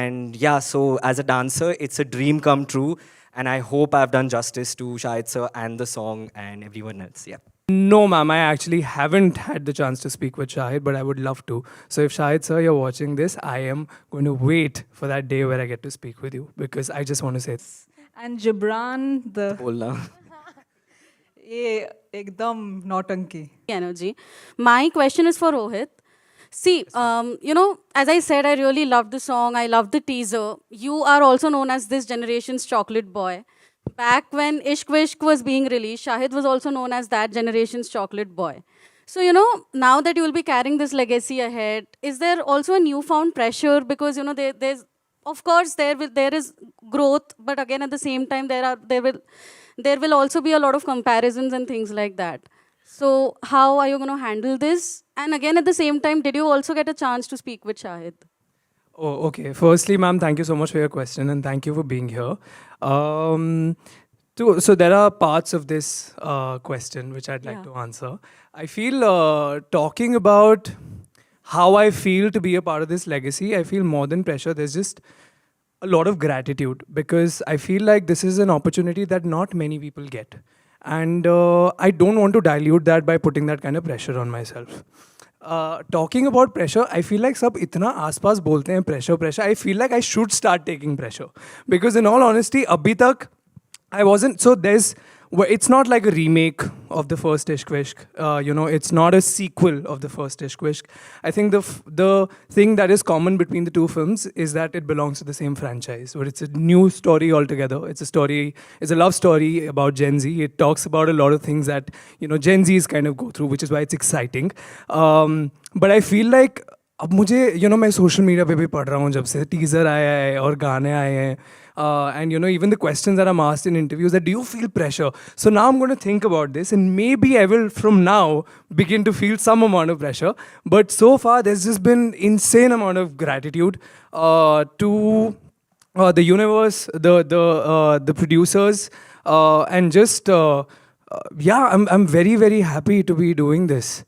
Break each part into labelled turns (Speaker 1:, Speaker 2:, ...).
Speaker 1: And yeah, so as a dancer, it's a dream come true. And I hope I've done justice to Shahid sir and the song and everyone else. Yeah.
Speaker 2: No, ma'am, I actually haven't had the chance to speak with Shahid, but I would love to. So if Shahid sir, you're watching this, I am going to wait for that day where I get to speak with you because I just want to say
Speaker 3: And Gibran, the
Speaker 1: Bolna.
Speaker 3: ये एकदम नौटंकी.
Speaker 4: Energy. My question is for Rohit. See, as I said, I really loved the song. I loved the teaser. You are also known as this generation's chocolate boy. Back when Ishq Vishk was being released, Shahid was also known as that generation's chocolate boy. So, now that you will be carrying this legacy ahead, is there also a newfound pressure? Because, there's, of course, there is growth, but again, at the same time, there will also be a lot of comparisons and things like that. So how are you going to handle this? And again, at the same time, did you also get a chance to speak with Shahid?
Speaker 2: Oh, okay. Firstly, ma'am, thank you so much for your question and thank you for being here. So there are parts of this question which I'd like to answer. I feel talking about how I feel to be a part of this legacy, I feel more than pressure. There's just a lot of gratitude because I feel like this is an opportunity that not many people get. And I don't want to dilute that by putting that kind of pressure on myself. Talking about pressure, I feel like सब इतना आसपास बोलते हैं pressure. I feel like I should start taking pressure because in all honesty, अभी तक I wasn't. So it's not like a remake of the first Ishq Vishk. It's not a sequel of the first Ishq Vishk. I think the thing that is common between the two films is that it belongs to the same franchise, but it's a new story altogether. It's a love story about Gen Z. It talks about a lot of things that Gen Zs kind of go through, which is why it's exciting. But I feel like अब मुझे मैं social media पे भी पढ़ रहा हूँ जब से टीज़र आया है और गाने आए हैं and even the questions that I'm asked in interviews that do you feel pressure? So now I'm going to think about this and maybe I will from now begin to feel some amount of pressure. But so far there's just been insane amount of gratitude to the universe, the producers, and just I'm very, very happy to be doing this.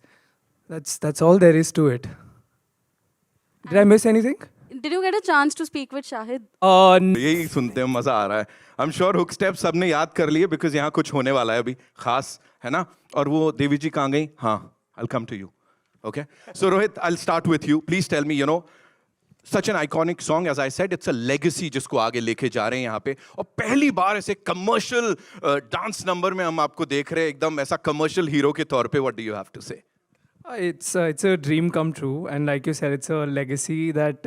Speaker 2: That's all there is to it. Did I miss anything?
Speaker 4: Did you get a chance to speak with Shahid?
Speaker 5: यही सुनते हैं मजा आ रहा है. I'm sure hook steps सबने याद कर लिए because यहाँ कुछ होने वाला है अभी खास है ना. और वो देवी जी कहाँ गई? हाँ, I'll come to you. Okay. So Rohit, I'll start with you. Please tell me, such an iconic song, as I said, it's a legacy जिसको आगे लेके जा रहे हैं यहाँ पे. और पहली बार ऐसे commercial dance number में हम आपको देख रहे हैं एकदम ऐसा commercial hero के तौर पे. What do you have to say?
Speaker 2: It's a dream come true, and like you said, it's a legacy that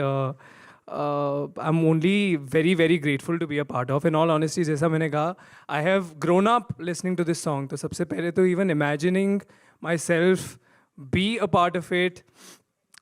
Speaker 2: I'm only very, very grateful to be a part of. In all honesty, जैसा मैंने कहा, I have grown up listening to this song. तो सबसे पहले तो even imagining myself be a part of it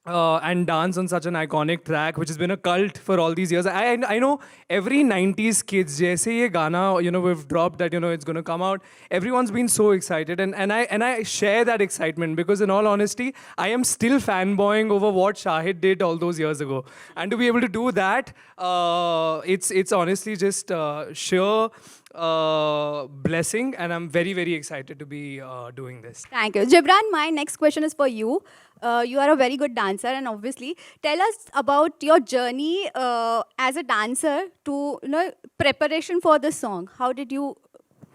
Speaker 2: and dance on such an iconic track, which has been a cult for all these years. I know every 90s kids, जैसे ये गाना, we've dropped that, it's going to come out. Everyone's been so excited, and I share that excitement because, in all honesty, I am still fanboying over what Shahid did all those years ago, and to be able to do that, it's honestly just sheer blessing, and I'm very, very excited to be doing this.
Speaker 6: Thank you. Gibran, my next question is for you. You are a very good dancer, and obviously, tell us about your journey as a dancer to preparation for the song. How did you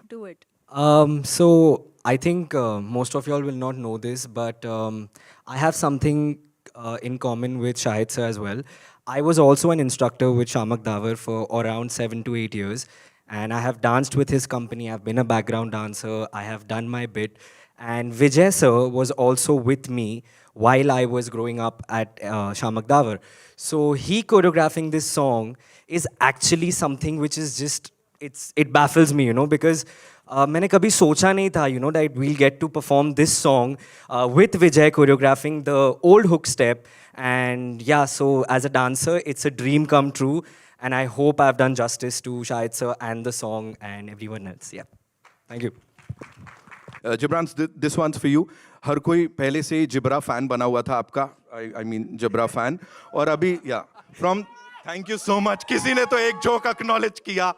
Speaker 6: do it?
Speaker 1: So I think most of y'all will not know this, but I have something in common with Shahid sir as well. I was also an instructor with Shamak Davar for around 7 to 8 years. And I have danced with his company. I've been a background dancer. I have done my bit. And Vijay sir was also with me while I was growing up at Shamak Davar. So he choreographing this song is actually something which is just, it baffles me, because मैंने कभी सोचा नहीं था, that we'll get to perform this song with Vijay choreographing the old hook step. And yeah, so as a dancer, it's a dream come true. And I hope I've done justice to Shahid sir and the song and everyone else. Yeah. Thank you.
Speaker 5: Gibran, this one's for you. हर कोई पहले से ही zebra fan बना हुआ था आपका. I mean zebra fan. और अभी thank you so much. किसी ने तो एक joke acknowledge किया.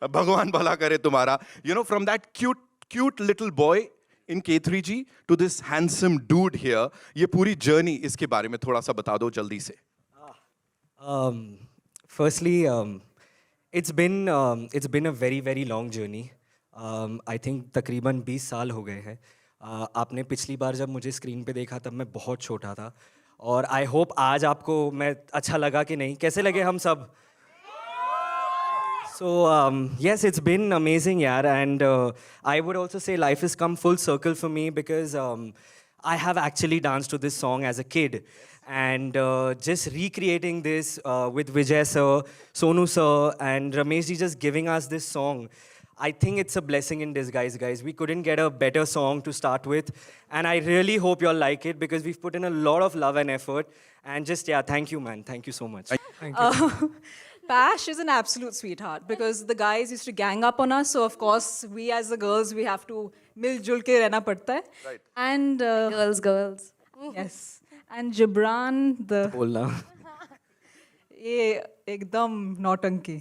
Speaker 5: भगवान भला करे तुम्हारा. From that cute little boy in K3G to this handsome dude here. ये पूरी journey इसके बारे में थोड़ा सा बता दो जल्दी से.
Speaker 1: Firstly, it's been a very long journey. I think तकरीबन 20 साल हो गए हैं. आपने पिछली बार जब मुझे स्क्रीन पे देखा तब मैं बहुत छोटा था और आई होप आज आपको मैं अच्छा लगा कि नहीं. कैसे लगे हम सब? So yes, it's been amazing, yaar, and I would also say life has come full circle for me because I have actually danced to this song as a kid, and just recreating this with Vijay sir, Sonu sir, and Ramesh ji just giving us this song. I think it's a blessing in disguise, guys. We couldn't get a better song to start with, and I really hope you all like it because we've put in a lot of love and effort. And just thank you, man. Thank you so much.
Speaker 2: Thank you.
Speaker 3: Pash is an absolute sweetheart because the guys used to gang up on us. So of course, we as the girls, we have to mil jul ke rehna padta hai.
Speaker 5: Right.
Speaker 3: And
Speaker 6: girls.
Speaker 3: yes, and Gibran, the
Speaker 1: Bolna.
Speaker 3: ye ekdam nautanki,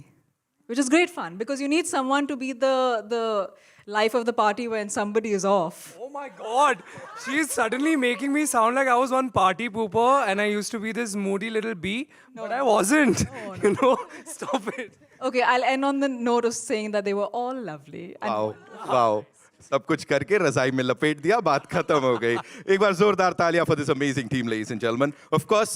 Speaker 3: which is great fun because you need someone to be the life of the party when somebody is off.
Speaker 2: Oh my God! She's suddenly making me sound like I was one party pooper and I used to be this moody little bee, but I wasn't. You know, stop it.
Speaker 3: Okay, I'll end on the note of saying that they were all lovely. And
Speaker 5: wow सब कुछ करके रजाई में लपेट दिया, बात खत्म हो गई. एक बार जोरदार तालियां for this amazing team, ladies and gentlemen. Of course,